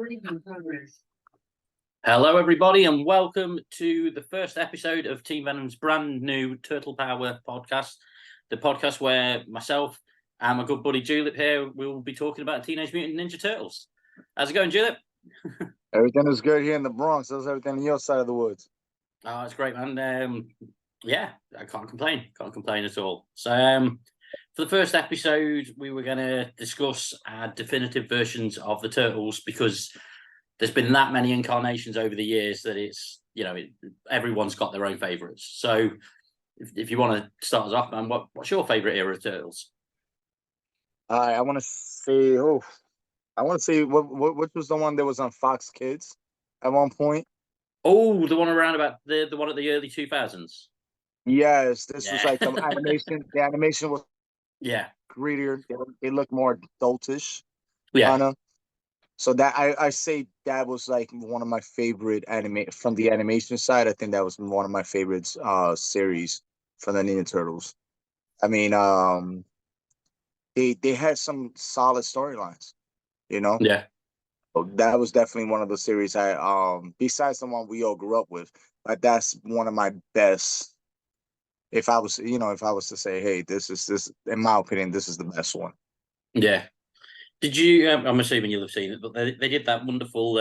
Recording in progress. Hello, everybody, and welcome to the first episode of Team Venom's brand new Turtle Power podcast. The podcast where myself and my good buddy Julip here will be talking about Teenage Mutant Ninja Turtles. How's it going, Julip? Everything is good here in the Bronx. How's everything on your side of the woods? Oh, it's great, man. Yeah, I can't complain. Can't complain at all. So, for the first episode, we were going to discuss definitive versions of the Turtles because there's been that many incarnations over the years that it's, everyone's got their own favourites. So if you want to start us off, man, what's your favourite era of Turtles? I want to say, which was the one that was on Fox Kids at one point? Oh, the one around about the one at the early 2000s. Yes, this was like the animation. The animation was grittier. It looked more adultish. Yeah. So that I say that was like one of my favorite from the animation side. I think that was one of my favorite series from the Ninja Turtles. I mean, they had some solid storylines, Yeah. So that was definitely one of the series besides the one we all grew up with, but that's one of my best. If I was to say, hey, this in my opinion, this is the best one. Yeah. Did you? I'm assuming you'll have seen it, but they did that wonderful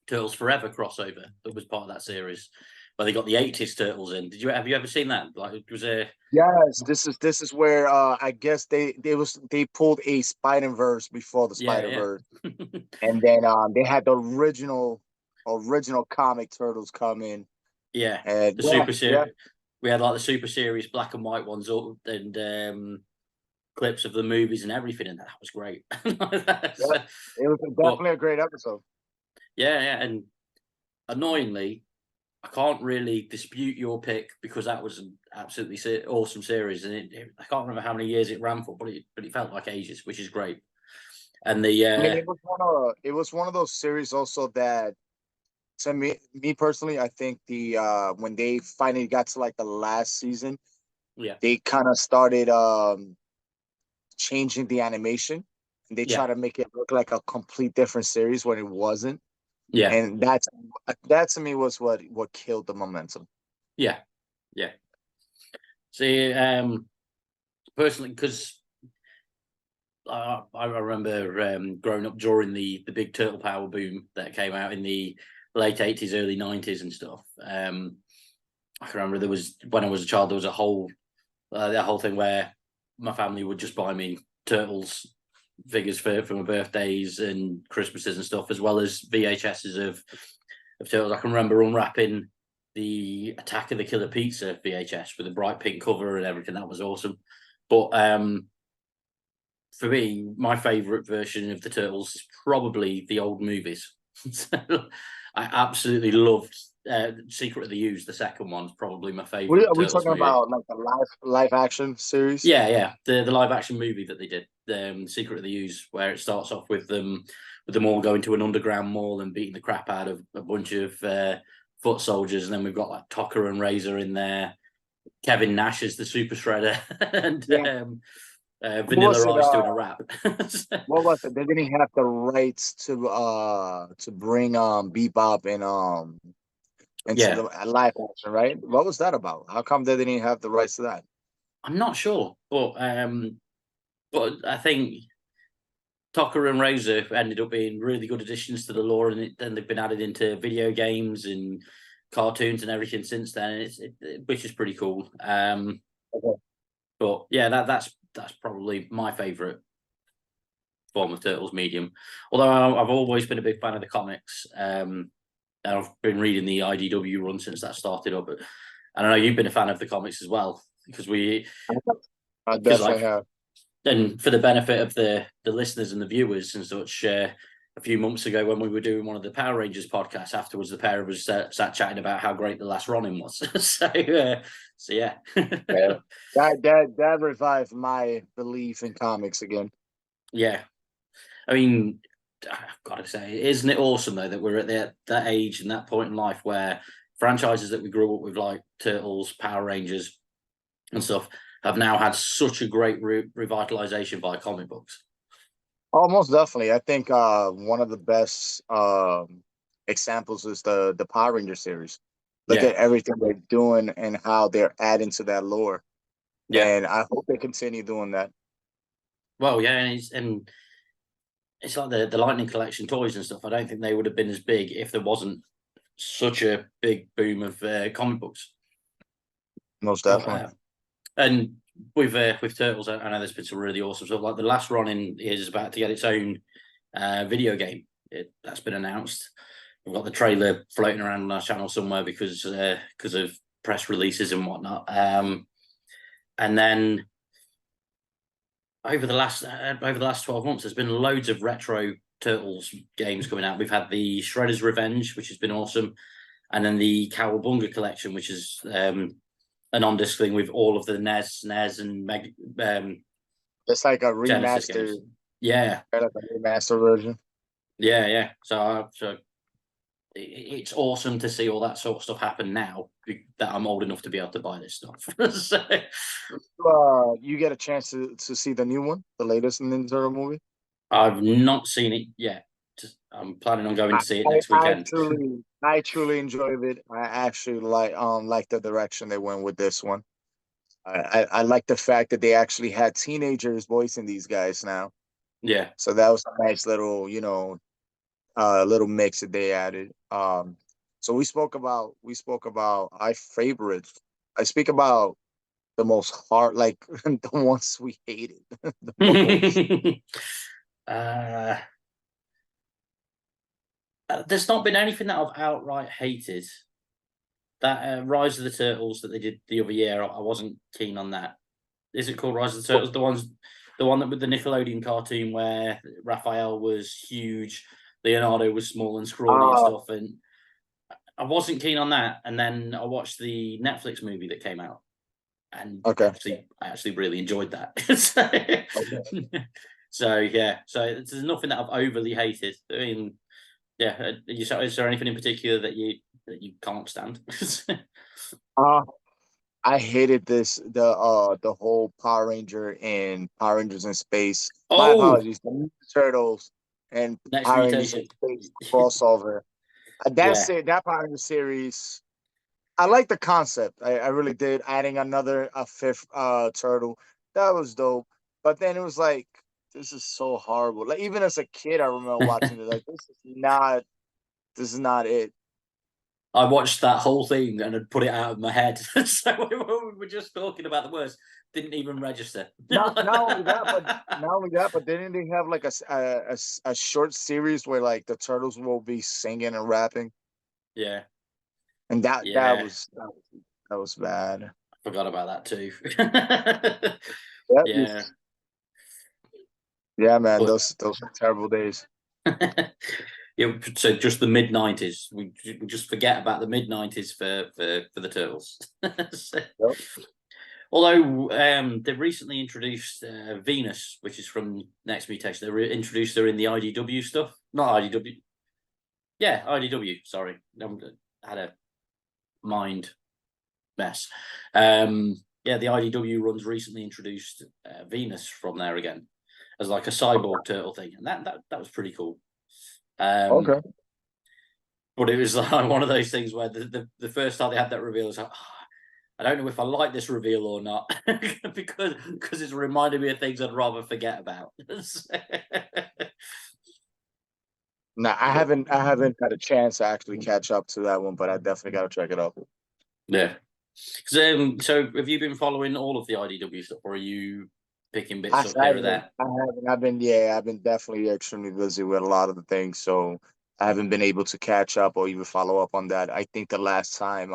Turtles Forever crossover that was part of that series, where they got the '80s Turtles in. Have you ever seen that? Like, it was a Yes. This is where I guess they pulled a Spider-Verse before the Spider-Verse, and then they had the original comic Turtles come in. Yeah, and the Super Series. Yeah. We had like the Super Series black and white ones, and clips of the movies and everything, and that was great. It was definitely a great episode. Yeah, and annoyingly, I can't really dispute your pick because that was an absolutely awesome series, and I can't remember how many years it ran for, but it felt like ages, which is great. And it was one of those series also that, to me personally, I think when they finally got to like the last season, they kind of started changing the animation, and they try to make it look like a complete different series when it wasn't. Yeah, and that to me was what killed the momentum. Yeah. See, personally, because I remember growing up during the big Turtle Power boom that came out in the late 80s, early 90s and stuff. I can remember when I was a child, there was a whole thing where my family would just buy me Turtles figures for my birthdays and Christmases and stuff, as well as VHSs of Turtles. I can remember unwrapping the Attack of the Killer Pizza VHS with a bright pink cover and everything. That was awesome. But for me, my favourite version of the Turtles is probably the old movies. So I absolutely loved Secret of the Ooze. The second one's probably my favourite. Are we talking about like the live action series? Yeah. The live action movie that they did, Secret of the Ooze, where it starts off with them all going to an underground mall and beating the crap out of a bunch of foot soldiers, and then we've got like Tucker and Razor in there. Kevin Nash is the Super Shredder, and Vanilla Ice doing a rap. What was it? They didn't have the rights to bring Bebop and into the live action, right? What was that about? How come they didn't have the rights to that? I'm not sure, but I think Tucker and Razor ended up being really good additions to the lore, and then they've been added into video games and cartoons and everything since then, which is pretty cool. But yeah, that's probably my favourite form of Turtles medium. Although I've always been a big fan of the comics. I've been reading the IDW run since that started up. But I know you've been a fan of the comics as well, because I definitely have. And for the benefit of the listeners and the viewers and such, a few months ago when we were doing one of the Power Rangers podcasts, afterwards the pair of us sat chatting about how great the last Ronin was. so yeah. That revived my belief in comics again. Yeah. I mean, I've got to say, isn't it awesome though that we're at that age and that point in life where franchises that we grew up with, like Turtles, Power Rangers and stuff, have now had such a great revitalization by comic books. Oh, most definitely. I think one of the best examples is the Power Ranger series. Look Yeah, at everything they're doing and how they're adding to that lore. yeah. And I hope they continue doing that. Well, yeah, and it's like the Lightning Collection toys and stuff. I don't think they would have been as big if there wasn't such a big boom of comic books. Most But definitely. and with Turtles, I know there's been some really awesome stuff. Like the last Ronin is about to get its own video game. That's been announced. We've got the trailer floating around on our channel somewhere because of press releases and whatnot. And then over the last 12 months, there's been loads of retro Turtles games coming out. We've had the Shredder's Revenge, which has been awesome, and then the Cowabunga collection, which is an on-disc thing with all of the NES and It's like a Genesis remaster, games. Yeah, like a remaster version. yeah. So it's awesome to see all that sort of stuff happen now that I'm old enough to be able to buy this stuff. So, You get a chance to see the new one, the latest Ninja Turtle movie. I've not seen it yet. I'm planning on going I, to see it next weekend. I truly enjoyed it. I actually like the direction they went with this one. I like the fact that they actually had teenagers voicing these guys now. Yeah. So that was a nice little, little mix that they added. So we spoke about our favorites. I speak about the most hard, like the ones we hated the most. uh, there's not been anything that I've outright hated. That Rise of the Turtles that they did the other year, I wasn't keen on that. Is it called Rise of the Turtles? The one that with the Nickelodeon cartoon where Raphael was huge, Leonardo was small and scrawny and Uh, stuff, and I wasn't keen on that. And then I watched the Netflix movie that came out, and okay. I actually really enjoyed that. so, Okay. so yeah, so there's nothing that I've overly hated. I mean, yeah, is there anything in particular that you can't stand? Uh, I hated the whole Power Ranger and Power Rangers in space. My Oh, apologies, the Ninja Turtles and next Power Rangers in mutation. space crossover. That's Yeah. it. That Power Ranger series. I like the concept. I really did. Adding a fifth turtle. That was dope. But then it was like, this is so horrible. Like even as a kid, I remember watching it. Like this is not it. I watched that whole thing and had put it out of my head. So we were just talking about the worst. Didn't even register. Not only that, but didn't they have like a short series where like the turtles will be singing and rapping, Yeah, and yeah. that was bad. Forgot about that too. That Yeah, was yeah, man. but Those were terrible days. yeah. So just the mid 90s. We just forget about the mid 90s for the turtles. So, Yep. although they've recently introduced Venus, which is from Next Mutation. They introduced her in the IDW stuff, not IDW. Yeah, IDW. Sorry, I had a mind mess. Yeah, the IDW runs recently introduced Venus from there again as like a cyborg turtle thing, and that was pretty cool. Okay. But it was like one of those things where the first time they had that reveal, I was like, oh, I don't know if I like this reveal or not because it's reminded me of things I'd rather forget about. No, But I haven't had a chance to actually catch up to that one, but I definitely got to check it out. yeah. So have you been following all of the IDW stuff, or are you picking bits up here or there? I haven't. I've been definitely extremely busy with a lot of the things, so I haven't been able to catch up or even follow up on that. I think the last thing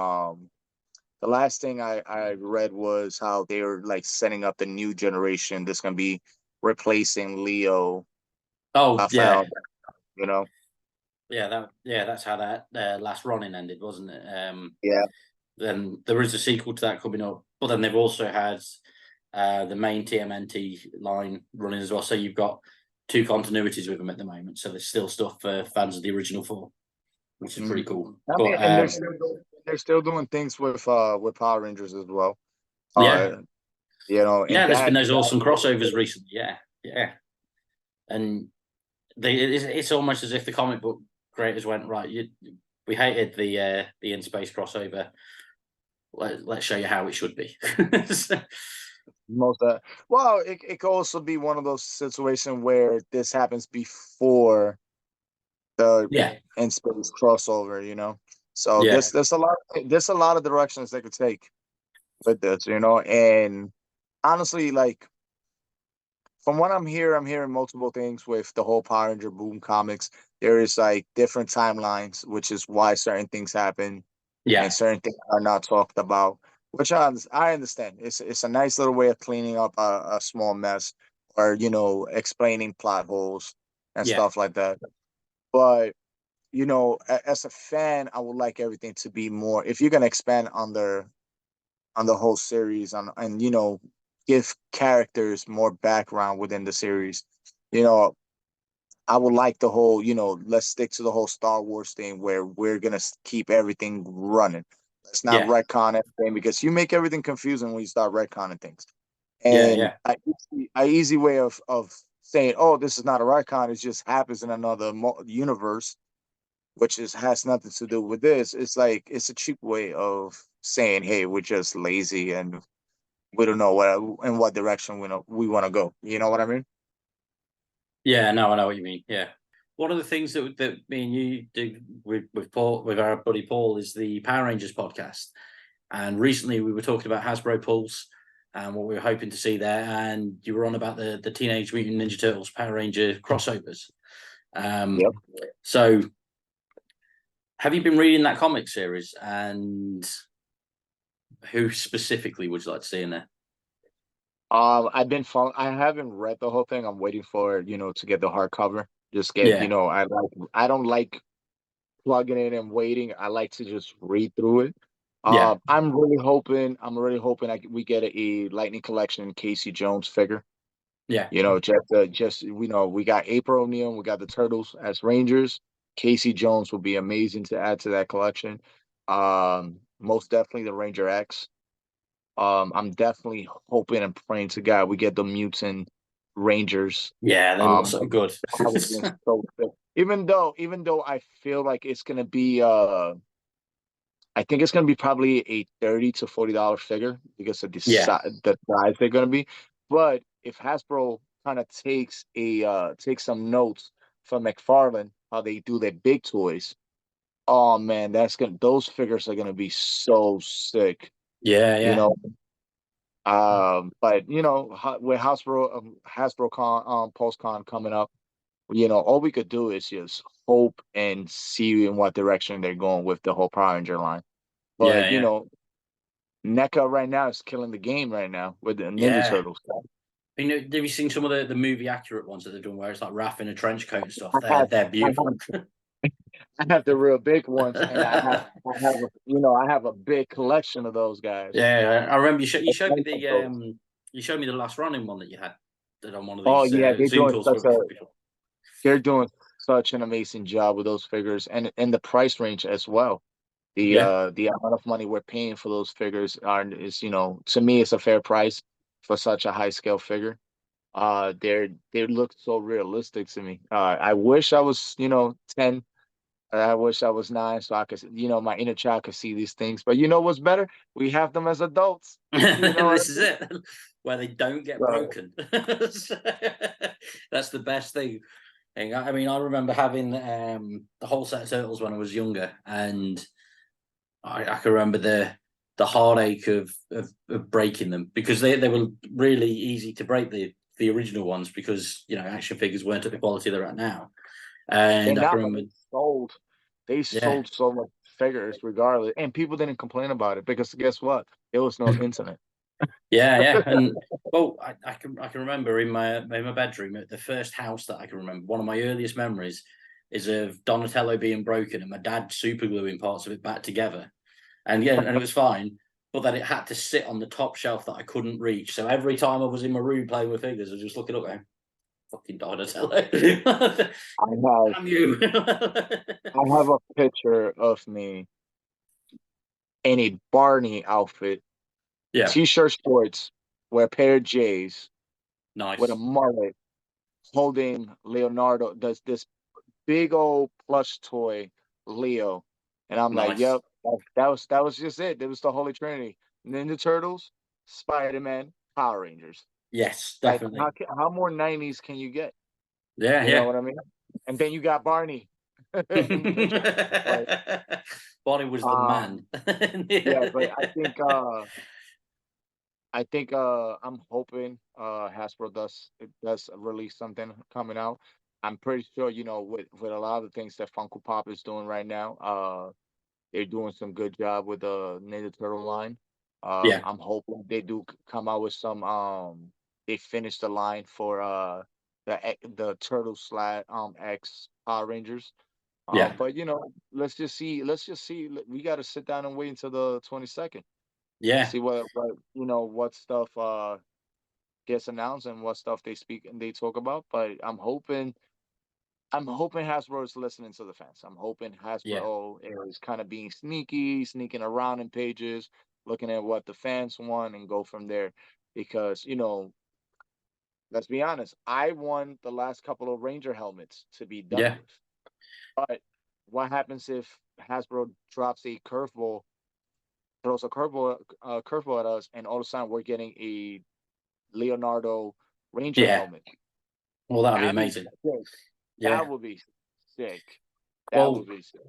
I read was how they were like setting up the new generation that's gonna be replacing Leo, Oh yeah, Raphael, you know? that's how that last Ronin ended, wasn't it? Yeah. Then there is a sequel to that coming up, but then they've also had the main TMNT line running as well. So you've got two continuities with them at the moment. So there's still stuff for fans of the original four, which is pretty Mhm. cool. I mean, But and they're still doing things with Power Rangers as well. yeah, Uh, and yeah, there's been those that awesome crossovers recently. Yeah, yeah. and it's almost as if the comic book creators went, right, we hated the in space crossover. Let's show you how it should be. Most well, it could also be one of those situations where this happens before the Yeah, in space crossover, you know. So yeah, there's a lot of directions they could take with this, you know. And honestly, like from what I'm hearing multiple things with the whole Power Ranger Boom comics. There is like different timelines, which is why certain things happen and yeah, certain things are not talked about. Which I understand. It's a nice little way of cleaning up a small mess, or you know, explaining plot holes and yeah, stuff like that. But you know, as a fan, I would like everything to be more. If you're gonna expand on the whole series, on and you know, give characters more background within the series, you know, I would like the whole, you know, let's stick to the whole Star Wars thing where we're gonna keep everything running. Let's not yeah, retcon everything because you make everything confusing when you start retconning things. yeah, And yeah, a easy way of saying, "Oh, this is not a retcon; it just happens in another universe," which is has nothing to do with this. It's like it's a cheap way of saying, "Hey, we're just lazy and we don't know what direction we want to go." You know what I mean? yeah. No, I know what you mean. Yeah. One of the things that me and you do with Paul, with our buddy Paul, is the Power Rangers podcast. And recently we were talking about Hasbro Pulse and what we were hoping to see there. And you were on about the Teenage Mutant Ninja Turtles Power Ranger crossovers. Yep. So have you been reading that comic series? And who specifically would you like to see in there? I've been following. I haven't read the whole thing. I'm waiting for you know to get the hardcover. Just get you Yeah, know. I don't like plugging it and waiting. I like to just read through it. yeah, I'm really hoping. I'm really hoping we get a Lightning Collection Casey Jones figure. yeah, You know, just you know, we got April O'Neil, we got the Turtles as Rangers. Casey Jones will be amazing to add to that collection. Most definitely the Ranger X. I'm definitely hoping and praying to God we get the mutant Rangers. yeah. They look so good. That would be so sick. Even though I feel like it's gonna be I think it's gonna be probably a $30 to $40 figure because of Yeah, the size they're gonna be. But if Hasbro kind of takes some notes from McFarlane, how they do their big toys, oh man, those figures are gonna be so sick. yeah, You yeah, know, but you know, with Hasbro Con PulseCon coming up, you know, all we could do is just hope and see in what direction they're going with the whole Power Ranger line. yeah, But you yeah, know, NECA right now is killing the game right now with the Ninja yeah. Turtles. You know, have you seen some of the movie accurate ones that they've done where it's like Raph in a trench coat and stuff? I have, They're I beautiful. have, I have the real big ones, and you know, I have a big collection of those guys. Yeah, I remember you showed me Of those. you showed me the last running one that you had that on one of Oh these yeah, Zoom calls before. they're doing such an amazing job with those figures and the price range as well. Yeah, The amount of money we're paying for those figures is you know to me it's a fair price for such a high scale figure. They look so realistic to me. I wish I was you know 10. I wish I was 9 so I could you know my inner child could see these things. But you know what's better? We have them as adults. You know what this is I mean? it where they don't get So, broken. That's the best thing. I mean, I remember having the whole set of turtles when I was younger, and I can remember the heartache of breaking them because they were really easy to break the original ones because you know action figures weren't at the quality they're at now. And and I now can remember, they yeah, sold so much figures regardless, and people didn't complain about it because guess what? There was no internet. yeah, yeah, and well, I can remember in my bedroom at the first house that I can remember. One of my earliest memories is of Donatello being broken and my dad super gluing parts of it back together. And yeah, and it was fine, but then it had to sit on the top shelf that I couldn't reach. So every time I was in my room playing with figures, I was just looking up going, fucking Donatello. I have Damn you. I have a picture of me in a Barney outfit, Yeah, t-shirt, shorts, wear a pair of J's with a nice. mullet, holding Leonardo, does this big old plush toy Leo, and I'm like, Nice. yep, that was just it. It was the Holy Trinity: Ninja Turtles, Spider-Man, Power Rangers. Yes, Like, definitely. how more '90s can you get? Yeah, You know yeah. what I mean? And then you got Barney. And but Bonnie was the um, man. yeah, but I think I'm hoping Hasbro does release something coming out. I'm pretty sure, with a lot of the things that Funko Pop is doing right now, they're doing some good job with the Ninja Turtle line. Yeah, I'm hoping they do come out with some they finish the line for the Turtle slash X Power Rangers. yeah, But let's just see. We got to sit down and wait until the 22nd and yeah, see what stuff gets announced and what stuff they speak and they talk about. But I'm hoping Hasbro is listening to the fans. I'm hoping yeah, Hasbro is kind of being sneaky, sneaking around in pages, looking at what the fans want and go from there. Because, let's be honest, I want the last couple of Ranger helmets to be done yeah, with. But what happens if Hasbro drops a curveball, throws a curveball at us, and all of a sudden we're getting a Leonardo Ranger yeah. helmet? Well, that'd be That'd be amazing. sick. Yeah. That would be sick. That Well, would be sick.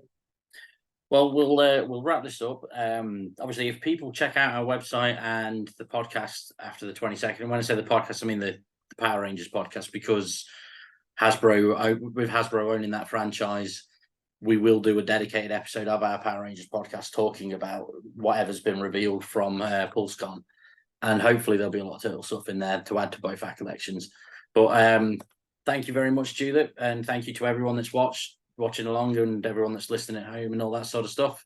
well, we'll wrap this up. Obviously, if people check out our website and the podcast after the 22nd, and when I say the podcast, I mean the Power Rangers podcast, because with Hasbro owning that franchise, we will do a dedicated episode of our Power Rangers podcast talking about whatever's been revealed from PulseCon, and hopefully there'll be a lot of turtle stuff in there to add to both our collections. But thank you very much, Julip, and thank you to everyone that's watching along and everyone that's listening at home and all that sort of stuff.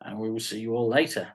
And we will see you all later.